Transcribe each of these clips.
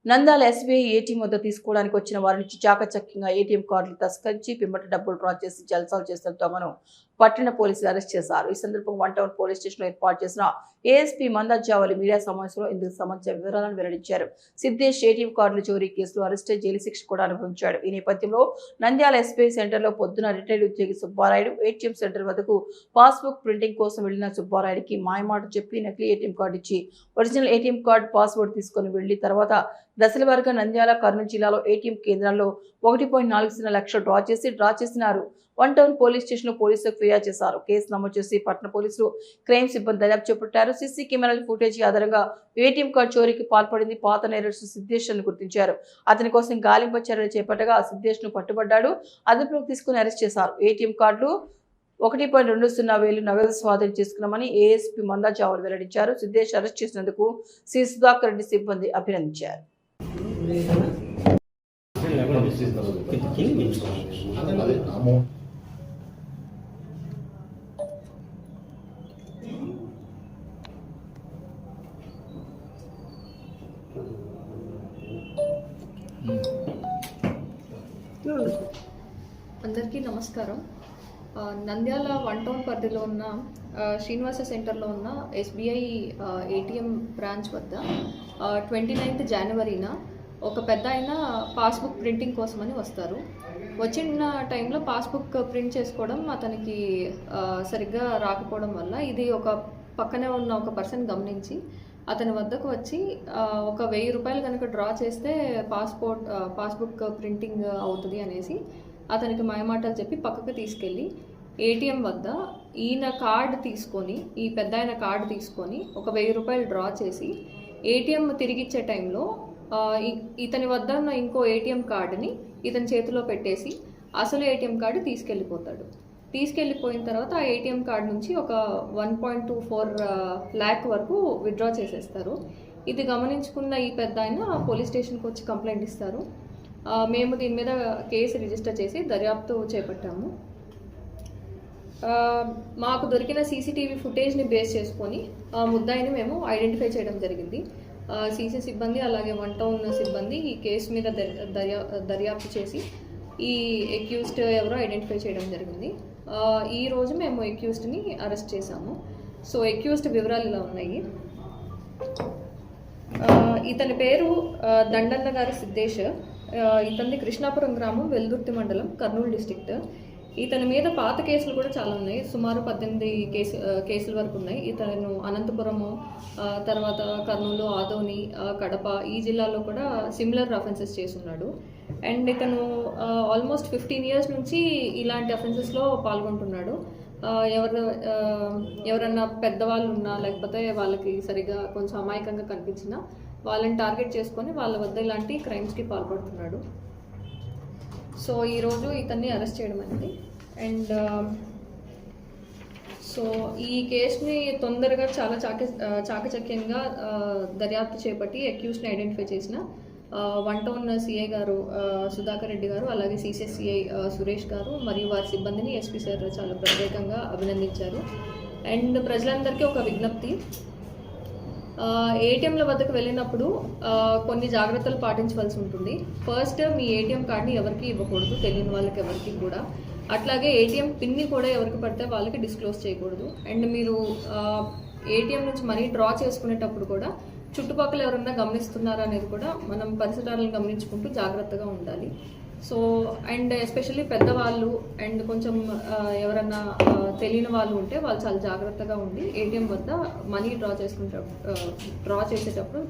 Nandyal SBI ATM వద్ద తీసుకోవడానికి వచ్చిన వారి నుంచి చాకచక్యంగా ఏటీఎం కార్డులు తస్కరించి పిమ్మట డబ్బులు డ్రా చేసి జల్సాలు చేసిన దొంగను పట్టణ పోలీసులు అరెస్ట్ చేశారు. ఈ సందర్భంగా వన్ టౌన్ పోలీస్ స్టేషన్ లో ఏర్పాటు చేసిన ఏఎస్పీ మందాజావలి మీడియా సమావేశంలో ఇందుకు సంబంధించిన వివరాలను వెల్లడించారు. సిద్దేశ్ ఏటీఎం కార్డుల చోరీ కేసులో అరెస్ట్ అయి జైలు శిక్ష కూడా అనుభవించాడు. ఈ నేపథ్యంలో నంద్యాల ఎస్బీఐ సెంటర్ లో పొద్దున రిటైర్డ్ ఉద్యోగి సుబ్బారాయుడు ఏటీఎం సెంటర్ వద్దకు పాస్బుక్ ప్రింటింగ్ కోసం వెళ్లిన సుబ్బారాయుడికి మాయమాట చెప్పి నకిలీ ఏటీఎం కార్డు ఇచ్చి ఒరిజినల్ ఏటీఎం కార్డు పాస్వర్డ్ తీసుకుని వెళ్లి తర్వాత దశల వారీగా నంద్యాల కర్నూలు జిల్లాలో ఏటీఎం కేంద్రాల్లో 1.4 లక్షలు డ్రా చేసినారు. వన్ టౌన్ పోలీస్ స్టేషన్ లో పోలీసులకు ఫిర్యాదు చేశారు. కేసు నమోదు చేసి పట్టణ పోలీసులు క్రైమ్ సిబ్బంది దర్యాప్తు చేపట్టారు. సీసీ కెమెరాల ఫుటేజ్ ఆధారంగా ఏటీఎం కార్డు చోరీకి పాల్పడింది పాత నేరస్తు సిద్దేశ్ ను గుర్తించారు. అతని కోసం గాలింపు చర్యలు చేపట్టగా సిద్దేశ్ ను పట్టుబడ్డాడు. అదుపులోకి తీసుకుని అరెస్ట్ చేశారు. ఏటీఎం కార్డులు 1.20 నగదు స్వాధీనం చేసుకున్నామని ఏఎస్పీ మందాజావలి వెల్లడించారు. సిద్దేశ్ అరెస్ట్ చేసినందుకు సి సుధాకర్ రెడ్డి సిబ్బంది అభినందించారు. అందరికీ నమస్కారం. నంద్యాల వన్ టౌన్ పరిధిలో ఉన్న శ్రీనివాస సెంటర్లో ఉన్న ఎస్బీఐ ఏటీఎం బ్రాంచ్ వద్ద 29th జనవరిన ఒక పెద్ద ఆయన పాస్బుక్ ప్రింటింగ్ కోసమని వస్తారు. వచ్చిన టైంలో పాస్బుక్ ప్రింట్ చేసుకోవడం అతనికి సరిగ్గా రాకపోవడం వల్ల ఇది ఒక పక్కనే ఉన్న ఒక పర్సన్ గమనించి అతని వద్దకు వచ్చి ఒక 1000 రూపాయలు కనుక డ్రా చేస్తే పాస్బుక్ ప్రింటింగ్ అవుతుంది అనేసి అతనికి మాయమాటలు చెప్పి పక్కకు తీసుకెళ్ళి ఏటీఎం వద్ద ఈయన కార్డు తీసుకొని ఈ పెద్ద ఆయన కార్డు తీసుకొని ఒక 1000 రూపాయలు డ్రా చేసి ఏటీఎం తిరిగిచ్చే టైంలో ఇతని వద్ద ఉన్న ఇంకో ఏటీఎం కార్డుని ఇతని చేతిలో పెట్టేసి అసలు ఏటీఎం కార్డు తీసుకెళ్ళిపోయిన తర్వాత ఆ ఏటీఎం కార్డు నుంచి ఒక 1.24 lakh వరకు విత్డ్రా చేసేస్తారు. ఇది గమనించుకున్న ఈ పెద్ద ఆయన పోలీస్ స్టేషన్కి వచ్చి కంప్లైంట్ ఇస్తారు. మేము దీని మీద కేసు రిజిస్టర్ చేసి దర్యాప్తు చేపట్టాము. మాకు దొరికిన సీసీటీవీ ఫుటేజ్ని బేస్ చేసుకొని ముద్దాయిని మేము ఐడెంటిఫై చేయడం జరిగింది. సీసీ సిబ్బంది అలాగే వన్ టౌన్ సిబ్బంది ఈ కేసు మీద దర్యాప్తు చేసి ఈ అక్యూజ్డ్ ఎవరో ఐడెంటిఫై చేయడం జరిగింది. ఈ రోజు మేము అక్యూజ్డ్ని అరెస్ట్ చేశాము. సో అక్యూజ్డ్ వివరాలు ఇలా ఉన్నాయి. ఇతని పేరు దండన్న గారి సిద్దేశ్. ఇతనిది కృష్ణాపురం గ్రామం, వెల్దుర్తి మండలం, కర్నూలు డిస్ట్రిక్ట్. ఇతని మీద పాత కేసులు కూడా చాలా ఉన్నాయి. సుమారు 18 కేసుల వరకు ఉన్నాయి. ఇతను అనంతపురము, తర్వాత కర్నూలు, ఆదోని, కడప ఈ జిల్లాలో కూడా సిమిలర్ అఫెన్సెస్ చేస్తున్నాడు. అండ్ ఇతను ఆల్మోస్ట్ 15 years నుంచి ఇలాంటి అఫెన్సెస్లో పాల్గొంటున్నాడు. ఎవరన్నా పెద్దవాళ్ళు ఉన్నా లేకపోతే వాళ్ళకి సరిగా కొంచెం అమాయకంగా కనిపించినా వాళ్ళని టార్గెట్ చేసుకొని వాళ్ళ వద్ద ఇలాంటి క్రైమ్స్కి పాల్పడుతున్నాడు. సో ఈరోజు ఇతన్ని అరెస్ట్ చేయడం అనేది. అండ్ సో ఈ కేసుని తొందరగా చాలా చాకచక్యంగా దర్యాప్తు చేపట్టి అక్యూజ్ని ఐడెంటిఫై చేసిన వన్ టౌన్ సిఐ గారు సుధాకర్ రెడ్డి గారు, అలాగే సిసిఎస్సిఐ సురేష్ గారు మరియు వారి సిబ్బందిని ఎస్పీ సార్ చాలా ప్రత్యేకంగా అభినందించారు. అండ్ ప్రజలందరికీ ఒక విజ్ఞప్తి, ఏటీఎంల వద్దకు వెళ్ళినప్పుడు కొన్ని జాగ్రత్తలు పాటించవలసి ఉంటుంది. ఫస్ట్, మీ ఏటీఎం కార్డ్ని ఎవరికి ఇవ్వకూడదు, తెలియని వాళ్ళకి ఎవరికి కూడా. అట్లాగే ఏటీఎం పిన్ని కూడా ఎవరికి పడితే వాళ్ళకి డిస్క్లోజ్ చేయకూడదు. అండ్ మీరు ఏటీఎం నుంచి మనీ డ్రా చేసుకునేటప్పుడు కూడా చుట్టుపక్కల ఎవరన్నా గమనిస్తున్నారా అనేది కూడా మనం పరిసరాలను గమనించుకుంటూ జాగ్రత్తగా ఉండాలి. సో అండ్ ఎస్పెషల్లీ పెద్దవాళ్ళు అండ్ కొంచెం ఎవరన్నా తెలియని వాళ్ళు ఉంటే వాళ్ళు చాలా జాగ్రత్తగా ఉండి ఏటీఎం వద్ద మనీ డ్రా చేసేటప్పుడు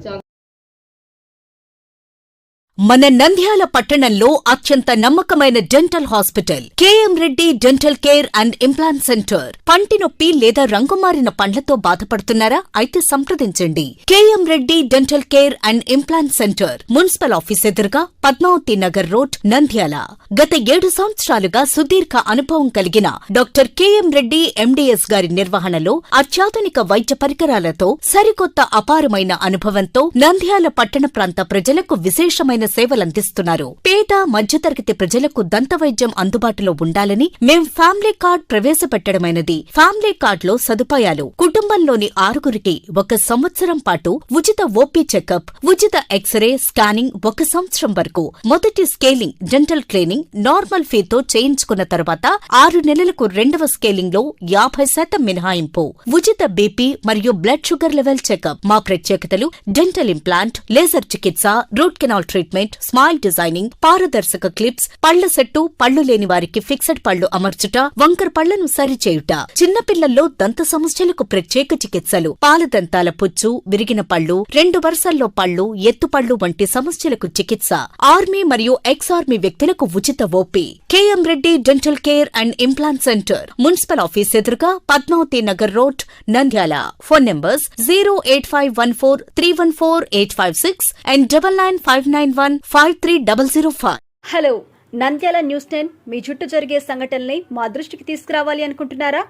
మన నంద్యాల పట్టణంలో అత్యంత నమ్మకమైన dental hospital KM Reddy dental care and implant centre. పంటి నొప్పి లేదా రంగుమారిన పండ్లతో బాధపడుతున్నారా? అయితే సంప్రదించండి. KM Reddy dental care and implant centre, municipal office ఎదురుగా, పద్మావతి నగర్ రోడ్, నంద్యాల. గత 7 సంవత్సరాలుగా సుదీర్ఘ అనుభవం కలిగిన డాక్టర్ కేఎం రెడ్డి ఎండిఎస్ గారి నిర్వహణలో అత్యాధునిక వైద్య పరికరాలతో సరికొత్త అపారమైన అనుభవంతో నంద్యాల పట్టణ ప్రాంత ప్రజలకు విశేషమైన సేవలందిస్తున్నారు. పేద మధ్యతరగతి ప్రజలకు దంతవైద్యం అందుబాటులో ఉండాలని మేం ఫ్యామిలీ కార్డ్ ప్రవేశపెట్టడమైనది. ఫ్యామిలీ కార్డులో సదుపాయాలు: కుటుంబంలోని 6గురికి 1 సంవత్సరం పాటు ఉచిత ఓపీ చెకప్, ఉచిత ఎక్స్రే స్కానింగ్ 1 సంవత్సరం వరకు, మొదటి స్కేలింగ్ డెంటల్ క్లీనింగ్ నార్మల్ ఫీతో చేయించుకున్న తర్వాత 6 నెలలకు 2వ స్కేలింగ్ లో 50% మినహాయింపు, ఉచిత బీపీ మరియు బ్లడ్ షుగర్ లెవెల్ చెకప్. మా ప్రత్యేకతలు: డెంటల్ ఇంప్లాంట్, లేజర్ చికిత్స, root canal treatment, smile designing, పారదర్శక క్లిప్స్, పళ్ల సెట్టు, పళ్లు లేని వారికి ఫిక్స్డ్ పళ్లు అమర్చుట, వంకర పళ్లను సరిచేయుట, చిన్నపిల్లల్లో దంత సమస్యలకు ప్రత్యేక చికిత్సలు, పాలదంతాల పుచ్చు, విరిగిన పళ్లు, 2 వరుసల్లో పళ్లు, ఎత్తుపళ్లు వంటి సమస్యలకు చికిత్స, ఆర్మీ మరియు ఎక్స్ ఆర్మీ వ్యక్తులకు ఉచిత OP. KM Reddy dental care and implant centre, municipal office ఎదురుగా, Padmavati Nagar road, Nandyal. Phone numbers 08514314856 and 9959153005. Hello, Nandyal news 10 మీ చుట్టూ జరిగే సంఘటనల్ని మా దృష్టికి తీసుకురావాలి అనుకుంటున్నారా?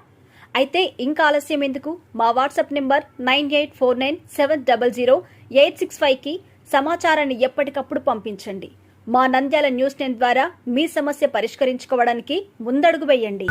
అయితే ఇంకా ఆలస్యం ఎందుకు? మా వాట్సాప్ నెంబర్ 9849700865కి సమాచారాన్ని ఎప్పటికప్పుడు పంపించండి. మా నంద్యాల న్యూస్ 10 ద్వారా మీ సమస్య పరిష్కరించుకోవడానికి ముందడుగు వేయండి.